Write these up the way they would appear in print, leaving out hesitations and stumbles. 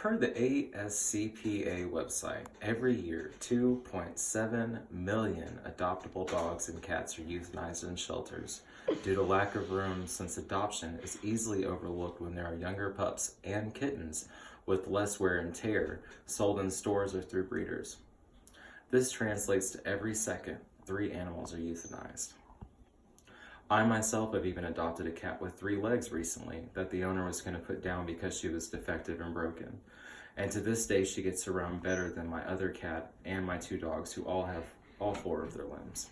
Per the ASCPA website, every year 2.7 million adoptable dogs and cats are euthanized in shelters due to lack of room, since adoption is easily overlooked when there are younger pups and kittens with less wear and tear sold in stores or through breeders. This translates to every second 3 animals are euthanized. I myself have even adopted a cat with 3 legs recently that the owner was going to put down because she was defective and broken. And to this day, she gets to roam better than my other cat and my 2 dogs, who all have all 4 of their limbs.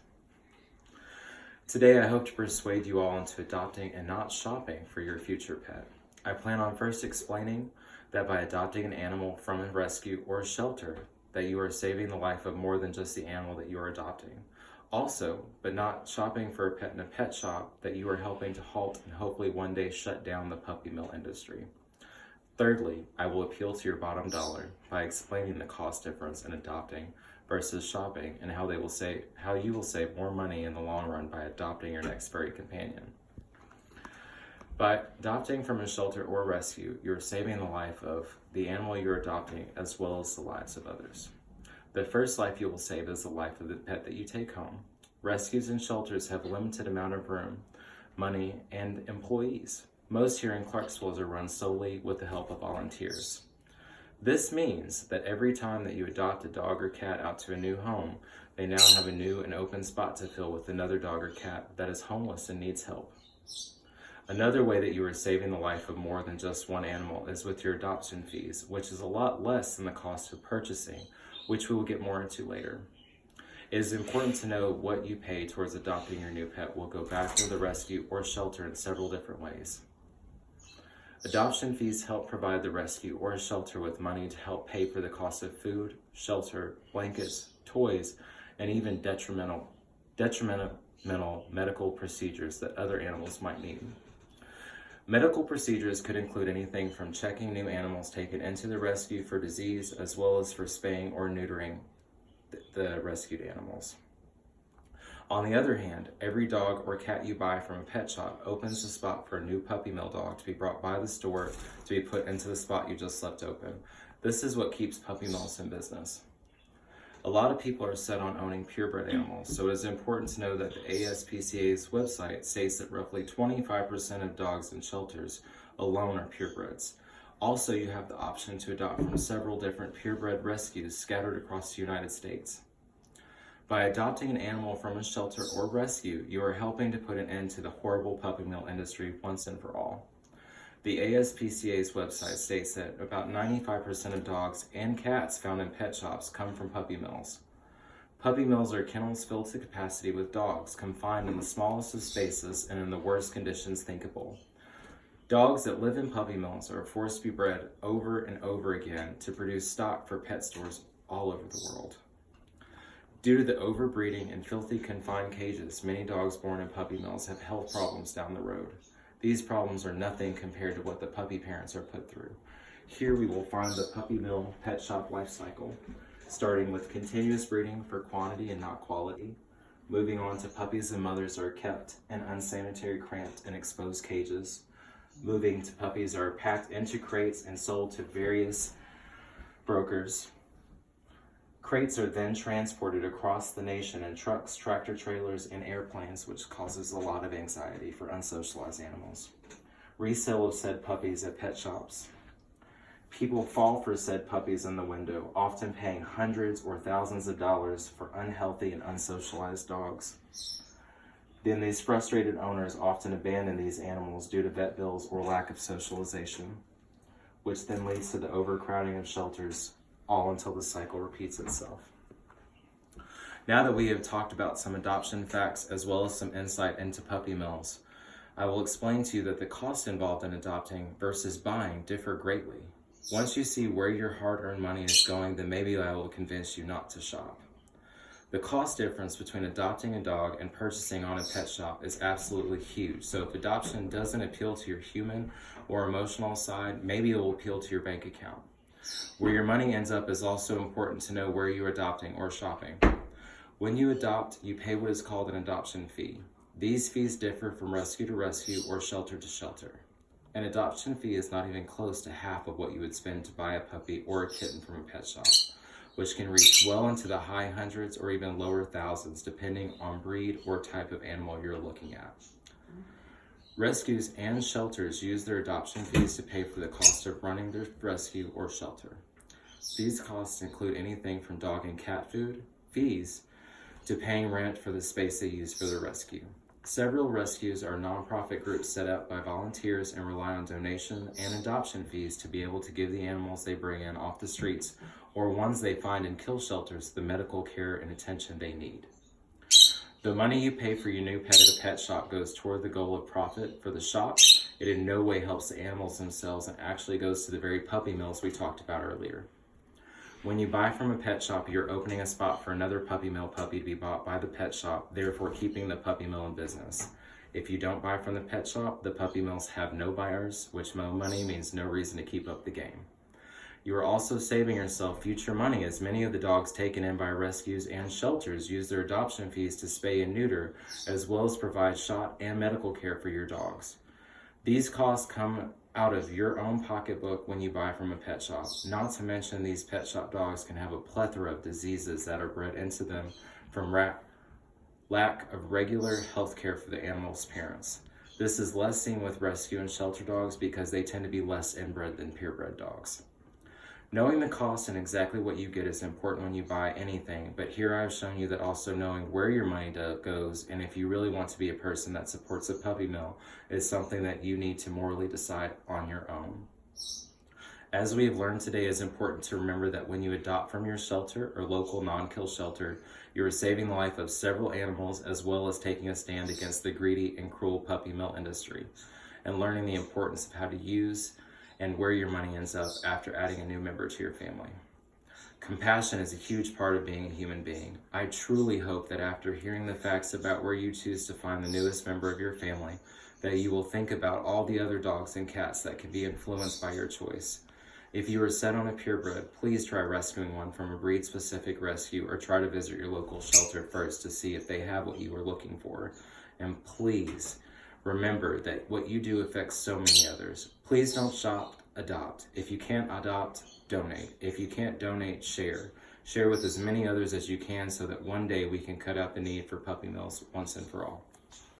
Today, I hope to persuade you all into adopting and not shopping for your future pet. I plan on first explaining that by adopting an animal from a rescue or a shelter, that you are saving the life of more than just the animal that you are adopting. Also, but not shopping for a pet in a pet shop, that you are helping to halt and hopefully one day shut down the puppy mill industry. Thirdly, I will appeal to your bottom dollar by explaining the cost difference in adopting versus shopping, and how you will save more money in the long run by adopting your next furry companion. By adopting from a shelter or rescue, you are saving the life of the animal you're adopting as well as the lives of others. The first life you will save is the life of the pet that you take home. Rescues and shelters have a limited amount of room, money, and employees. Most here in Clarksville are run solely with the help of volunteers. This means that every time that you adopt a dog or cat out to a new home, they now have a new and open spot to fill with another dog or cat that is homeless and needs help. Another way that you are saving the life of more than just one animal is with your adoption fees, which is a lot less than the cost of purchasing, which we will get more into later. It is important to know what you pay towards adopting your new pet will go back to the rescue or shelter in several different ways. Adoption fees help provide the rescue or shelter with money to help pay for the cost of food, shelter, blankets, toys, and even detrimental medical procedures that other animals might need. Medical procedures could include anything from checking new animals taken into the rescue for disease, as well as for spaying or neutering the rescued animals. On the other hand, every dog or cat you buy from a pet shop opens the spot for a new puppy mill dog to be brought by the store to be put into the spot you just left open. This is what keeps puppy mills in business. A lot of people are set on owning purebred animals, so it is important to know that the ASPCA's website states that roughly 25% of dogs in shelters alone are purebreds. Also, you have the option to adopt from several different purebred rescues scattered across the United States. By adopting an animal from a shelter or rescue, you are helping to put an end to the horrible puppy mill industry once and for all. The ASPCA's website states that about 95% of dogs and cats found in pet shops come from puppy mills. Puppy mills are kennels filled to capacity with dogs confined in the smallest of spaces and in the worst conditions thinkable. Dogs that live in puppy mills are forced to be bred over and over again to produce stock for pet stores all over the world. Due to the overbreeding and filthy confined cages, many dogs born in puppy mills have health problems down the road. These problems are nothing compared to what the puppy parents are put through. Here we will find the puppy mill pet shop life cycle, starting with continuous breeding for quantity and not quality, moving on to puppies and mothers are kept in unsanitary, cramped, and exposed cages, moving to puppies are packed into crates and sold to various brokers. Crates are then transported across the nation in trucks, tractor trailers, and airplanes, which causes a lot of anxiety for unsocialized animals. Resale of said puppies at pet shops. People fall for said puppies in the window, often paying hundreds or thousands of dollars for unhealthy and unsocialized dogs. Then these frustrated owners often abandon these animals due to vet bills or lack of socialization, which then leads to the overcrowding of shelters, all until the cycle repeats itself. Now that we have talked about some adoption facts as well as some insight into puppy mills, I will explain to you that the costs involved in adopting versus buying differ greatly. Once you see where your hard-earned money is going, then maybe I will convince you not to shop. The cost difference between adopting a dog and purchasing on a pet shop is absolutely huge. So if adoption doesn't appeal to your human or emotional side, maybe it will appeal to your bank account. Where your money ends up is also important to know where you're adopting or shopping. When you adopt, you pay what is called an adoption fee. These fees differ from rescue to rescue or shelter to shelter. An adoption fee is not even close to half of what you would spend to buy a puppy or a kitten from a pet shop, which can reach well into the high hundreds or even lower thousands depending on breed or type of animal you're looking at. Rescues and shelters use their adoption fees to pay for the cost of running their rescue or shelter. These costs include anything from dog and cat food, fees, to paying rent for the space they use for their rescue. Several rescues are nonprofit groups set up by volunteers and rely on donation and adoption fees to be able to give the animals they bring in off the streets or ones they find in kill shelters the medical care and attention they need. The money you pay for your new pet at a pet shop goes toward the goal of profit for the shop. It in no way helps the animals themselves and actually goes to the very puppy mills we talked about earlier. When you buy from a pet shop, you're opening a spot for another puppy mill puppy to be bought by the pet shop, therefore keeping the puppy mill in business. If you don't buy from the pet shop, the puppy mills have no buyers, which no money means no reason to keep up the game. You are also saving yourself future money, as many of the dogs taken in by rescues and shelters use their adoption fees to spay and neuter, as well as provide shot and medical care for your dogs. These costs come out of your own pocketbook when you buy from a pet shop. Not to mention, these pet shop dogs can have a plethora of diseases that are bred into them from lack of regular health care for the animal's parents. This is less seen with rescue and shelter dogs because they tend to be less inbred than purebred dogs. Knowing the cost and exactly what you get is important when you buy anything, but here I've shown you that also knowing where your money goes, and if you really want to be a person that supports a puppy mill, is something that you need to morally decide on your own. As we have learned today, it's important to remember that when you adopt from your shelter or local non-kill shelter, you are saving the life of several animals as well as taking a stand against the greedy and cruel puppy mill industry, and learning the importance of how to use and where your money ends up after adding a new member to your family. Compassion is a huge part of being a human being. I truly hope that after hearing the facts about where you choose to find the newest member of your family, that you will think about all the other dogs and cats that can be influenced by your choice. If you are set on a purebred, please try rescuing one from a breed-specific rescue or try to visit your local shelter first to see if they have what you are looking for. And please, remember that what you do affects so many others. Please don't shop, adopt. If you can't adopt, donate. If you can't donate, share. Share with as many others as you can so that one day we can cut out the need for puppy mills once and for all.